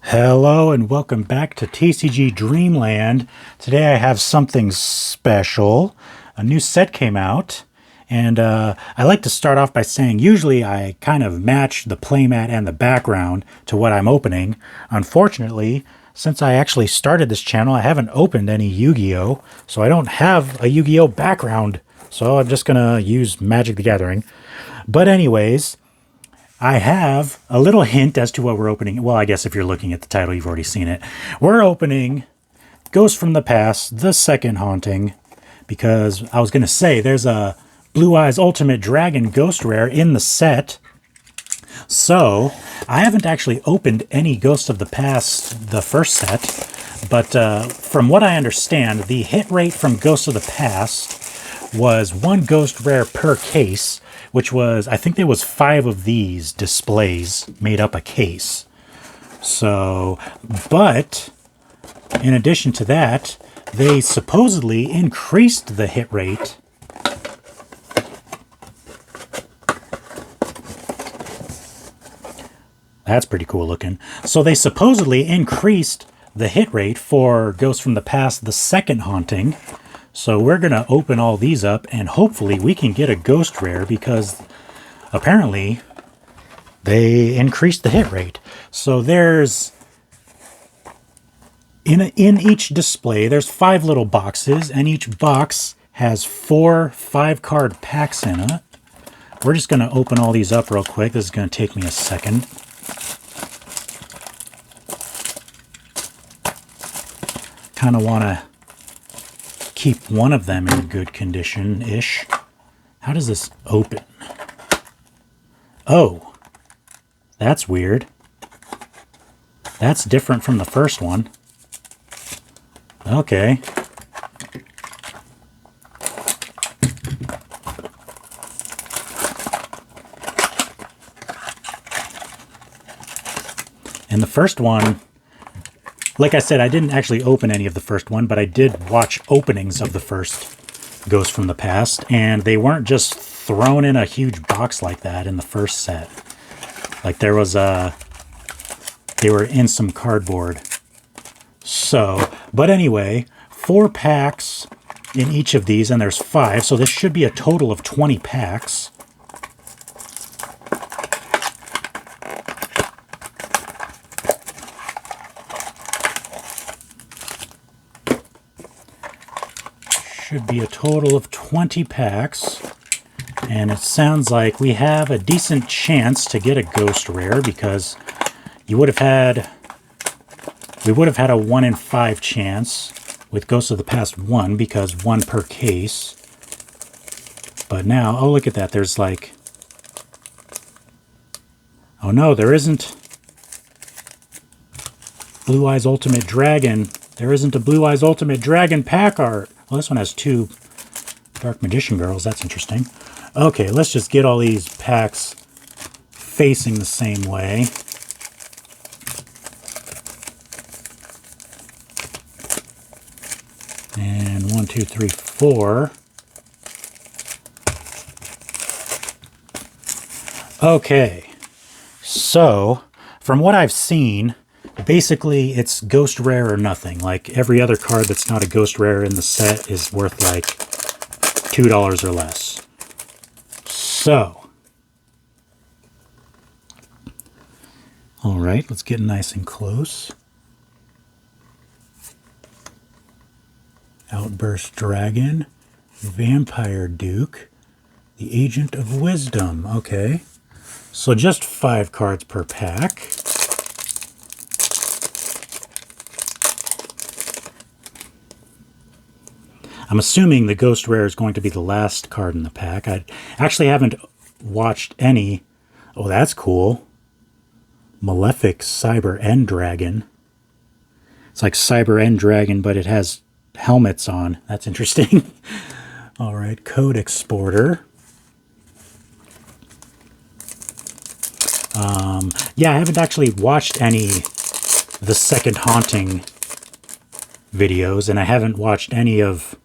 Hello and welcome back to TCG Dreamland. Today I have something special. A new set came out, and I like to start off by saying usually I kind of match the playmat and the background to what I'm opening. Unfortunately, since I actually started this channel, I haven't opened any Yu-Gi-Oh! So I don't have a Yu-Gi-Oh! Background. So I'm just gonna use Magic the Gathering. But anyways, I have a little hint as to what we're opening. Well, I guess if you're looking at the title, you've already seen it. We're opening Ghost from the Past, The Second Haunting, because I was going to say there's a Blue Eyes Ultimate Dragon Ghost Rare in the set. So, I haven't actually opened any Ghost of the Past, the first set, but from what I understand, the hit rate from Ghost of the Past was one Ghost Rare per case, which was, I think there was 5 of these displays made up a case. So, but in addition to that, they supposedly increased the hit rate. That's pretty cool looking. So they supposedly increased the hit rate for Ghost from the Past, The Second Haunting. So we're going to open all these up, and hopefully we can get a Ghost Rare, because apparently they increased the hit rate. So there's, in each display, there's 5 little boxes, and each box has 4 5-card packs in it. We're just going to open all these up real quick. This is going to take me a second. Kind of want to keep one of them in good condition-ish. How does this open? Oh, that's weird. That's different from the first one. Okay. And the first one, like I said, I didn't actually open any of the first one, but I did watch openings of the first Ghost from the Past, and they weren't just thrown in a huge box like that in the first set. Like there was they were in some cardboard. So, but anyway, 4 packs in each of these, and there's 5, so this should be a total of 20 packs. Should be a total of 20 packs. And it sounds like we have a decent chance to get a Ghost Rare, because we would have had a 1 in 5 chance with Ghost of the Past 1, because 1 per case. But now, oh, look at that. There's like, oh no, there isn't Blue Eyes Ultimate Dragon. There isn't a Blue Eyes Ultimate Dragon pack art. Well, this one has 2 Dark Magician Girls. That's interesting. Okay, let's just get all these packs facing the same way. And 1, 2, 3, 4. Okay, so from what I've seen, basically it's Ghost Rare or nothing. Like every other card that's not a Ghost Rare in the set is worth like $2 or less. So, all right, let's get nice and close. Outburst Dragon, Vampire Duke, the Agent of Wisdom. Okay, so just 5 cards per pack. I'm assuming the Ghost Rare is going to be the last card in the pack. I actually haven't watched any. Oh, that's cool. Malefic Cyber End Dragon. It's like Cyber End Dragon, but it has helmets on. That's interesting. All right, Code Exporter. Yeah, I haven't actually watched any The Second Haunting videos, and I haven't watched any of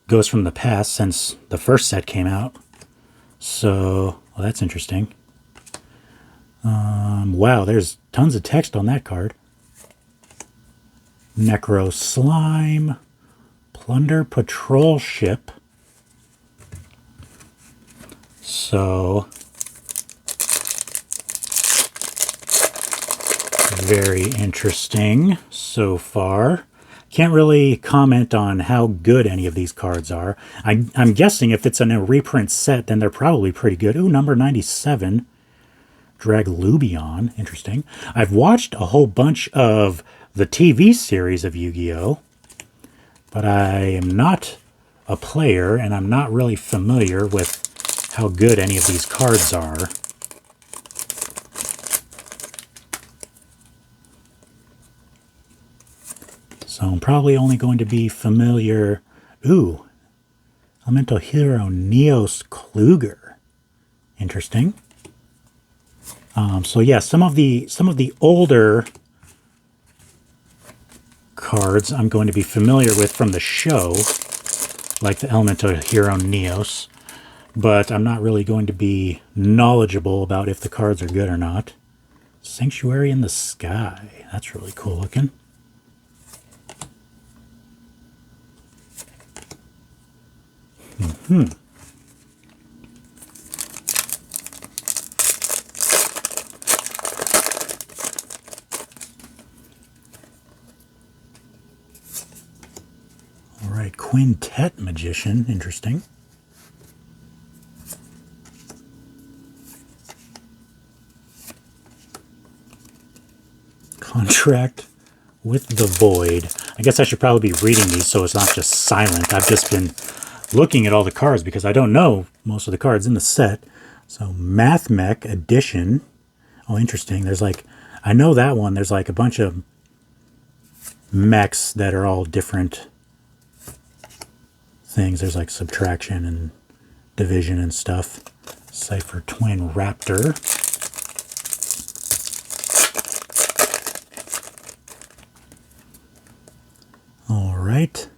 Ghost from the Past since the first set came out. So, well, that's interesting. Wow, there's tons of text on that card. Necro Slime, Plunder Patrol Ship. So, very interesting so far. Can't really comment on how good any of these cards are. I'm guessing if it's in a reprint set, then they're probably pretty good. Ooh, number 97. Draglubion. Interesting. I've watched a whole bunch of the TV series of Yu-Gi-Oh! But I am not a player, and I'm not really familiar with how good any of these cards are. So I'm probably only going to be familiar... Ooh, Elemental Hero Neos Kluger. Interesting. So yeah, some of the older cards I'm going to be familiar with from the show, like the Elemental Hero Neos, but I'm not really going to be knowledgeable about if the cards are good or not. Sanctuary in the Sky. That's really cool looking. All right, Quintet Magician. Interesting. Contract with the Void. I guess I should probably be reading these so it's not just silent. I've just been looking at all the cards because I don't know most of the cards in the set. So Math Mech Edition. Oh, interesting. There's like, I know that one. There's like a bunch of mechs that are all different things. There's like subtraction and division and stuff. Cypher Twin Raptor. All right.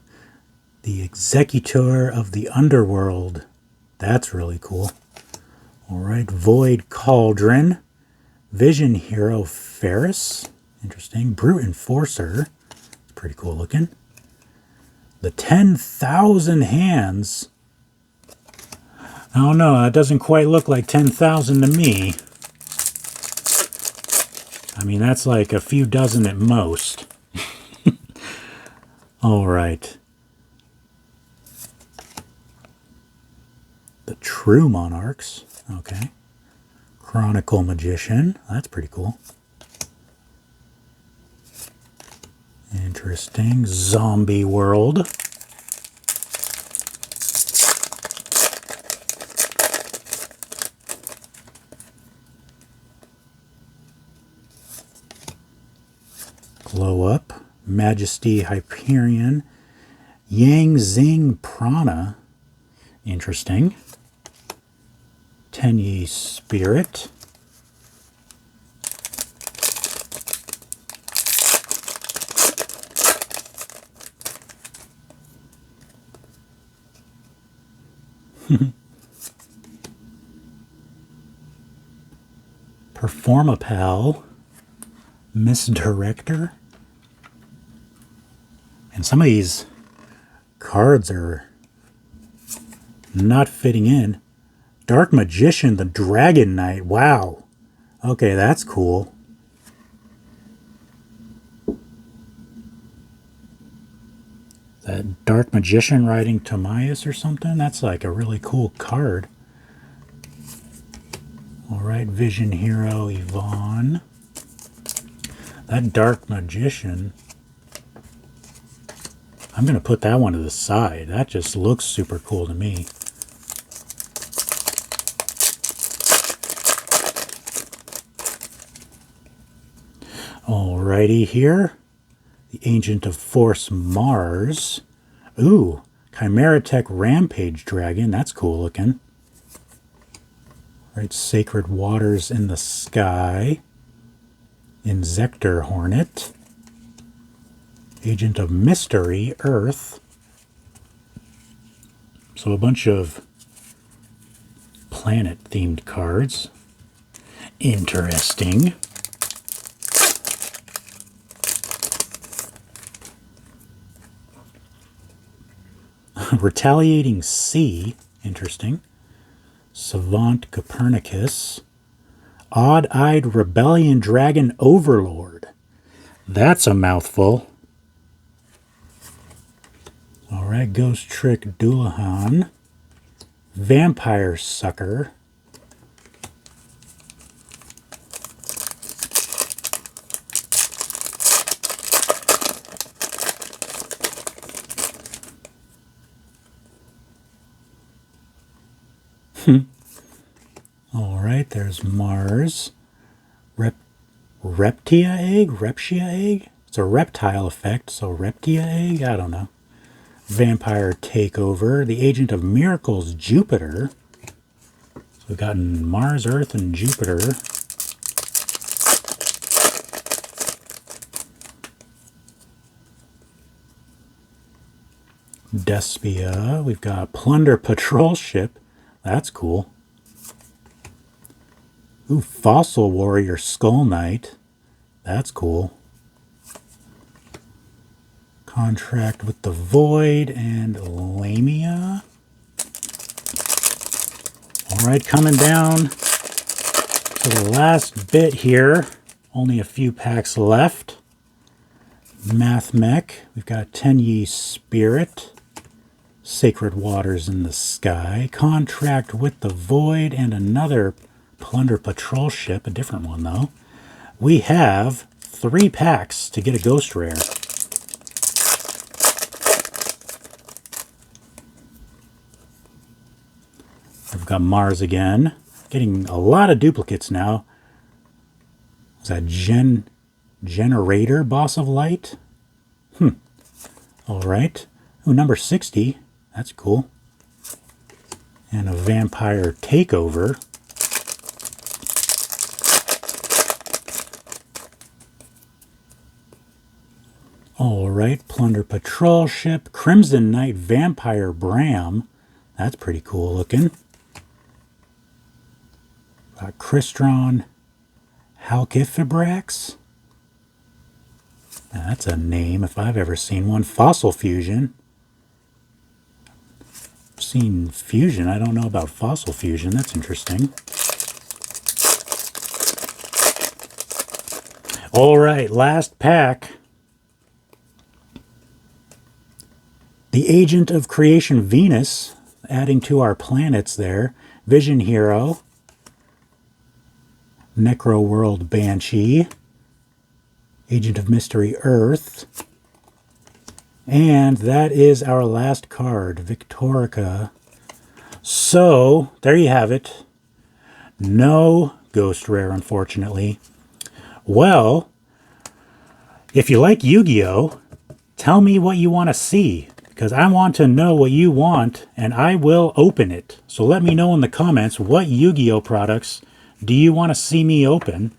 The Executor of the Underworld. That's really cool. All right. Void Cauldron. Vision Hero Ferris. Interesting. Brute Enforcer. It's pretty cool looking. The 10,000 Hands. I don't know. That doesn't quite look like 10,000 to me. I mean, that's like a few dozen at most. All right. The True Monarchs. Okay. Chronicle Magician. That's pretty cool. Interesting. Zombie World. Glow Up. Majesty Hyperion. Yang Zing Prana. Interesting. Tenyi Spirit. Performapal. Misdirector. And some of these cards are not fitting in. Dark Magician, the Dragon Knight. Wow. Okay, that's cool. That Dark Magician riding Timaeus or something? That's like a really cool card. Alright, Vision Hero Yvonne. That Dark Magician, I'm going to put that one to the side. That just looks super cool to me. Alrighty here. The Agent of Force Mars. Ooh, Chimera Tech Rampage Dragon. That's cool looking. Right, Sacred Waters in the Sky. Inzector Hornet. Agent of Mystery, Earth. So a bunch of planet-themed cards. Interesting. Retaliating Sea. Interesting. Savant Copernicus. Odd-Eyed Rebellion Dragon Overlord. That's a mouthful. Alright, Ghost Trick Dullahan. Vampire Sucker. Alright, there's Mars. Reptia Egg? Reptia Egg? It's a reptile effect, so Reptia Egg? I don't know. Vampire Takeover. The Agent of Miracles, Jupiter. So we've gotten Mars, Earth, and Jupiter. Despia. We've got Plunder Patrol Ship. That's cool. Ooh, Fossil Warrior Skull Knight. That's cool. Contract with the Void and Lamia. Alright, coming down to the last bit here. Only a few packs left. Math Mech. We've got Tenyi Spirit. Sacred Waters in the Sky. Contract with the Void and another Plunder Patrol Ship. A different one, though. We have 3 packs to get a Ghost Rare. We've got Mars again. Getting a lot of duplicates now. Is that Generator, Boss of Light? Alright. Ooh, number 60. That's cool. And a Vampire Takeover. Alright, Plunder Patrol Ship. Crimson Knight Vampire Bram. That's pretty cool looking. Got Crystron Halqifibrax. Now, that's a name if I've ever seen one. Fossil Fusion. I've seen Fusion. I don't know about Fossil Fusion. That's interesting. Alright, last pack. The Agent of Creation Venus. Adding to our planets there. Vision Hero. Necro World Banshee. Agent of Mystery Earth. And that is our last card, Victorica. So, there you have it. No Ghost Rare, unfortunately. Well, if you like Yu-Gi-Oh, tell me what you want to see, because I want to know what you want, and I will open it. So let me know in the comments, what Yu-Gi-Oh products do you want to see me open?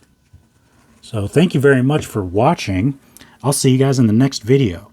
So thank you very much for watching. I'll see you guys in the next video.